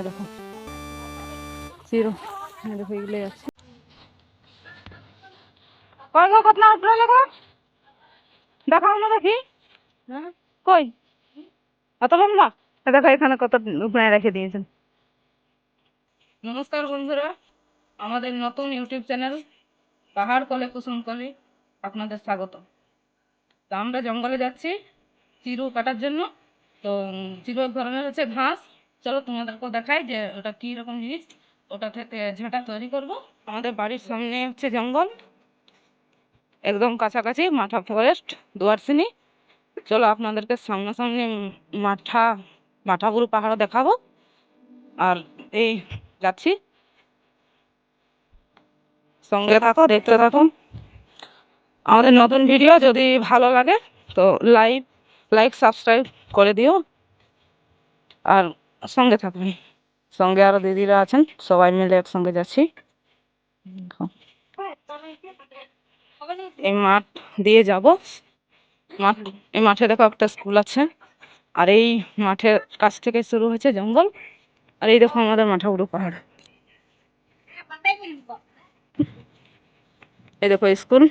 দেখো চিরো, দেখো এগুলো আছে। কই গো কত না উঠলো গো, দেখাও না দেখি। কই অত লম্বা? দেখো এখানে কত উপরে রেখে দিয়েছেন। নমস্কার বন্ধুরা, আমাদের নতুন ইউটিউব চ্যানেল পাহাড় কোলে কুসুম কলি আপনাদের স্বাগত। তো আমরা জঙ্গলে যাচ্ছি চিরু কাটার জন্য। তো চিরু এক ধরনের হচ্ছে ঘাস। চলো তোমাদেরকে দেখাই যে ওটা কি রকম জিনিস। ওটা থেকে ঝাঁটা তৈরি করব। আমাদের বাড়ির সামনে হচ্ছে জঙ্গল, একদম কাছাকাছি মাঠা ফরেস্ট দুয়ারসিনি। চলো আপনাদেরকে সামনাসামনি মাঠাগুরু পাহাড় দেখাবো। আর এই যাচ্ছি, সঙ্গে থাকো, দেখতে থাকো। আমাদের নতুন ভিডিও যদি ভালো লাগে তো লাইক সাবস্ক্রাইব করে দিও। আর সঙ্গে থাকুন, সঙ্গে আরো দিদিরা আছেন, সবাই মিলে একসঙ্গে যাচ্ছি। এই মাঠ দিয়ে যাব। এই মাঠে দেখো একটা স্কুল আছে, আর এই মাঠের কাছ থেকে শুরু হয়েছে জঙ্গল। আর এই দেখো আমাদের মাঠাগুরু পাহাড়। এই দেখো স্কুল,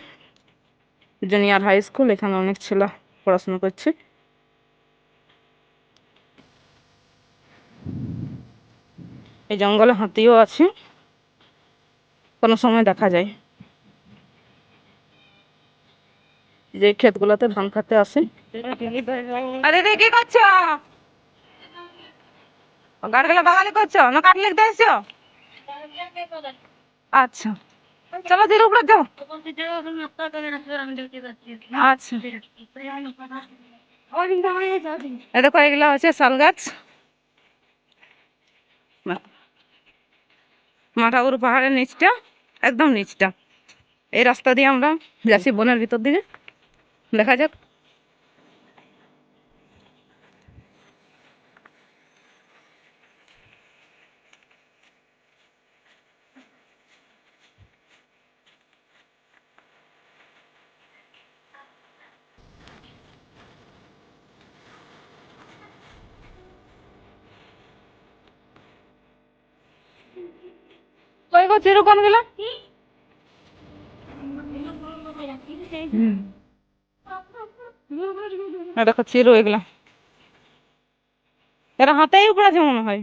জুনিয়র হাই স্কুল। এখানে অনেক ছেলে পড়াশোনা করছে। এই জঙ্গলে হাতিও আছে, কোনো সময় দেখা যায়। যে ক্ষেতগুলোতে ধান খাতে আসে। আরে কি করছো? গাড়িগুলো বাগালি করছো না কাঠ লিখতে এসছো? আচ্ছা চলো ধীরে উপরে যাও। আচ্ছা দেখো এগুলা হচ্ছে শাল গাছ। মাঠাগুরু পাহাড়ের নিচটা, একদম নিচটা। এই রাস্তা দিয়ে আমরা যাচ্ছি বনের ভিতর দিকে, দেখা যাক। কই গো চিরু কোন গেল? দেখো চিরু এগুলা, এরা হাতেই উপরে আছে মনে হয়।